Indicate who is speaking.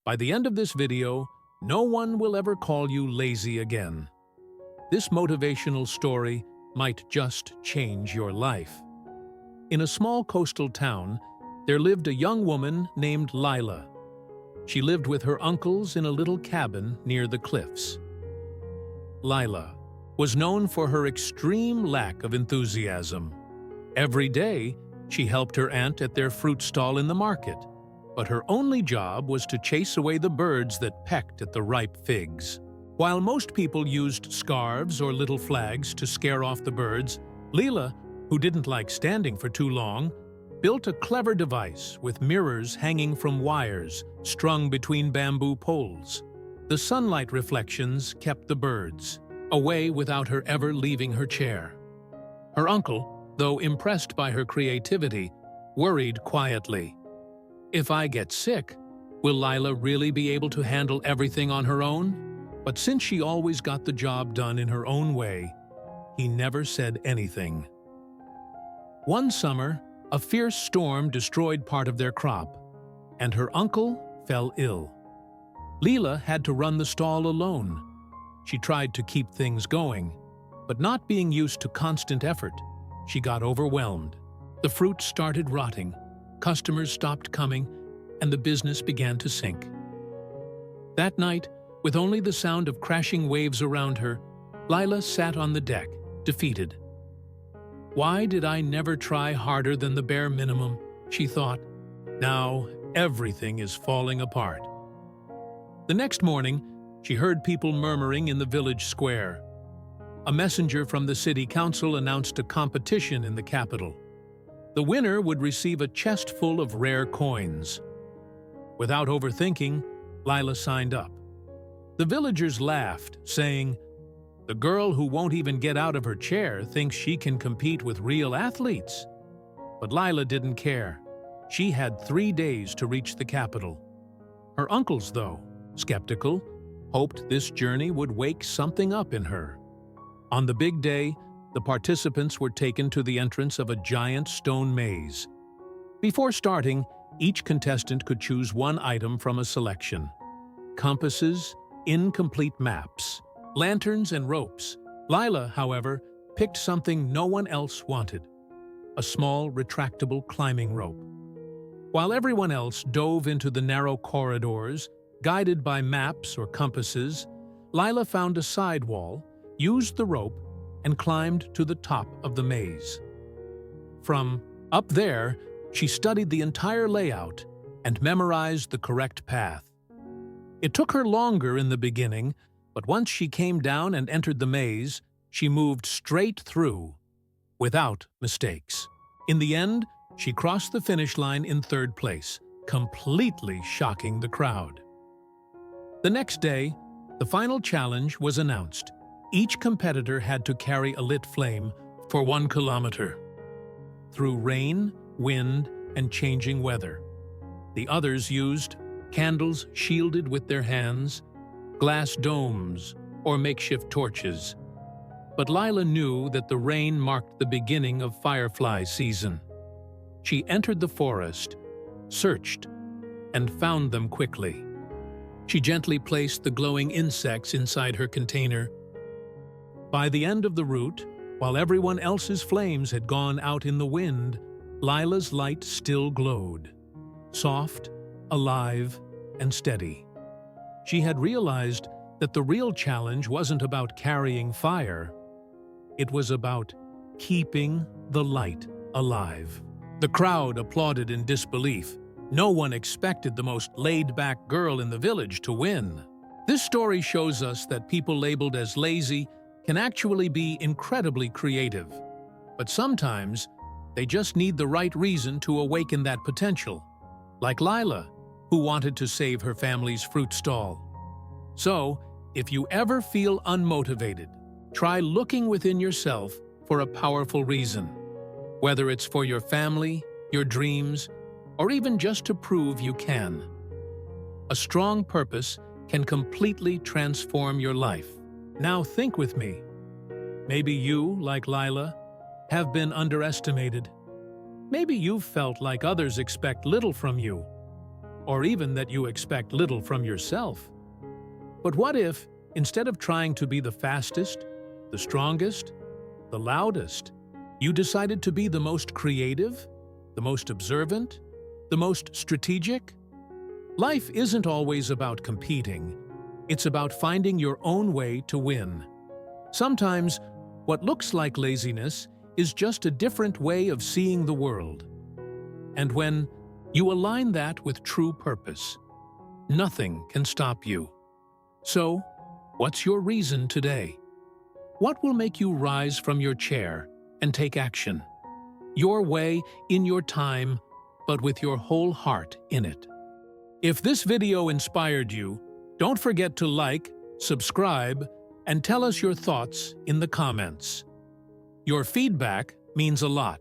Speaker 1: By the end of this video, no one will ever call you lazy again. This motivational story might just change your life. In a small coastal town, there lived a young woman named Lila. She lived with her uncles in a little cabin near the cliffs. Lila was known for her extreme lack of enthusiasm. Every day, she helped her aunt at their fruit stall in the market, but her only job was to chase away the birds that pecked at the ripe figs. While most people used scarves or little flags to scare off the birds, Lila, who didn't like standing for too long, built a clever device with mirrors hanging from wires strung between bamboo poles. The sunlight reflections kept the birds away without her ever leaving her chair. Her uncle, though impressed by her creativity, worried quietly. "If I get sick, will Lila really be able to handle everything on her own?" But since she always got the job done in her own way, he never said anything. One summer, a fierce storm destroyed part of their crop, and her uncle fell ill. Lila had to run the stall alone. She tried to keep things going, but not being used to constant effort, she got overwhelmed. The fruit started rotting, customers stopped coming, and the business began to sink. That night, with only the sound of crashing waves around her, Lila sat on the deck, defeated. "Why did I never try harder than the bare minimum?" she thought. "Now everything is falling apart." The next morning, she heard people murmuring in the village square. A messenger from the city council announced a competition in the capital. The winner would receive a chest full of rare coins. Without overthinking, Lila signed up. The villagers laughed, saying, "The girl who won't even get out of her chair thinks she can compete with real athletes." But Lila didn't care. She had 3 days to reach the capital. Her uncles, though, skeptical, hoped this journey would wake something up in her. On the big day, the participants were taken to the entrance of a giant stone maze. Before starting, each contestant could choose one item from a selection: compasses, incomplete maps, lanterns, and ropes. Lila, however, picked something no one else wanted: a small, retractable climbing rope. While everyone else dove into the narrow corridors, guided by maps or compasses, Lila found a side wall, used the rope, and climbed to the top of the maze. From up there, she studied the entire layout and memorized the correct path. It took her longer in the beginning, but once she came down and entered the maze, she moved straight through, without mistakes. In the end, she crossed the finish line in 3rd place, completely shocking the crowd. The next day, the final challenge was announced. Each competitor had to carry a lit flame for 1 kilometer, through rain, wind, and changing weather. The others used candles shielded with their hands, glass domes, or makeshift torches. But Lila knew that the rain marked the beginning of firefly season. She entered the forest, searched, and found them quickly. She gently placed the glowing insects inside her container. By the end of the route, while everyone else's flames had gone out in the wind, Lila's light still glowed, soft, alive, and steady. She had realized that the real challenge wasn't about carrying fire. It was about keeping the light alive. The crowd applauded in disbelief. No one expected the most laid-back girl in the village to win. This story shows us that people labeled as lazy can actually be incredibly creative. But sometimes, they just need the right reason to awaken that potential. Like Lila, who wanted to save her family's fruit stall. So, if you ever feel unmotivated, try looking within yourself for a powerful reason. Whether it's for your family, your dreams, or even just to prove you can. A strong purpose can completely transform your life. Now think with me. Maybe you, like Lila, have been underestimated. Maybe you've felt like others expect little from you. or even that you expect little from yourself. But what if, instead of trying to be the fastest, the strongest, the loudest, you decided to be the most creative, the most observant, the most strategic? Life isn't always about competing. It's about finding your own way to win. Sometimes, what looks like laziness is just a different way of seeing the world. And when you align that with true purpose, nothing can stop you. So, what's your reason today? What will make you rise from your chair and take action? Your way, in your time, but with your whole heart in it. If this video inspired you, don't forget to like, subscribe, and tell us your thoughts in the comments. Your feedback means a lot.